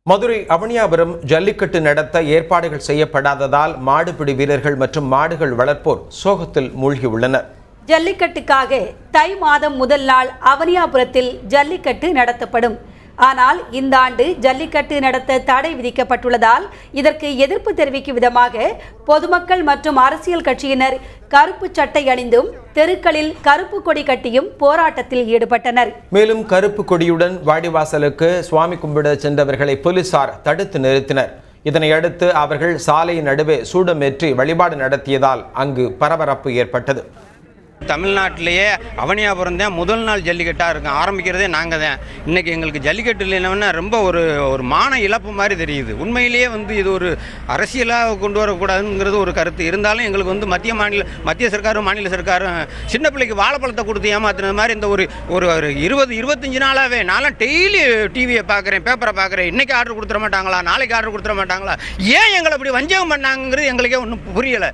மதுரை அவனியாபுரம் ஜல்லிக்கட்டு நடத்த ஏற்பாடுகள் செய்யப்படாததால் மாடுபிடி வீரர்கள் மற்றும் மாடுகள் வளர்ப்போர் சோகத்தில் மூழ்கியுள்ளனர். ஜல்லிக்கட்டுக்காக தை மாதம் முதல் நாள் அவனியாபுரத்தில் ஜல்லிக்கட்டு நடத்தப்படும். ஆனால் இந்த ஆண்டு ஜல்லிக்கட்டு நடத்த தடை விதிக்கப்பட்டுள்ளதால் இதற்கு எதிர்ப்பு தெரிவிக்கும் விதமாக பொதுமக்கள் மற்றும் அரசியல் கட்சியினர் கருப்பு சட்டை அணிந்தும் தெருக்களில் கருப்பு கொடி கட்டியும் போராட்டத்தில் ஈடுபட்டனர். மேலும் கருப்பு கொடியுடன் வாடிவாசலுக்கு சுவாமி கும்பிட சென்றவர்களை போலீசார் தடுத்து நிறுத்தினர். இதனையடுத்து அவர்கள் சாலையின் நடுவே சூடமேற்றி வழிபாடு நடத்தியதால் அங்கு பரபரப்பு ஏற்பட்டது. தமிழ்நாட்டிலேயே அவனியாபுரம் தான் முதல் நாள் ஜல்லிக்கட்டாக இருக்கும். ஆரம்பிக்கிறதே நாங்கள் தான். இன்றைக்கி எங்களுக்கு ஜல்லிக்கட்டு இல்லைன்னா ரொம்ப ஒரு மான இழப்பு மாதிரி தெரியுது. உண்மையிலேயே இது ஒரு அரசியலாக கொண்டு வரக்கூடாதுங்கிறது ஒரு கருத்து இருந்தாலும் எங்களுக்கு மத்திய சர்க்காரும் மாநில சர்க்காரும் சின்ன பிள்ளைக்கு வாழைப்பழத்தை கொடுத்து ஏமாத்துனது மாதிரி இந்த ஒரு 20-25 நாளாகவே நான்லாம் டெய்லி டிவியை பார்க்குறேன், பேப்பரை பார்க்குறேன். இன்றைக்கி ஆர்டர் கொடுத்துட மாட்டாங்களா, நாளைக்கு ஆர்டர் கொடுத்துட மாட்டாங்களா, ஏன் எங்களை அப்படி வஞ்சகம் பண்ணாங்கிறது எங்களுக்கே ஒன்றும் புரியலை.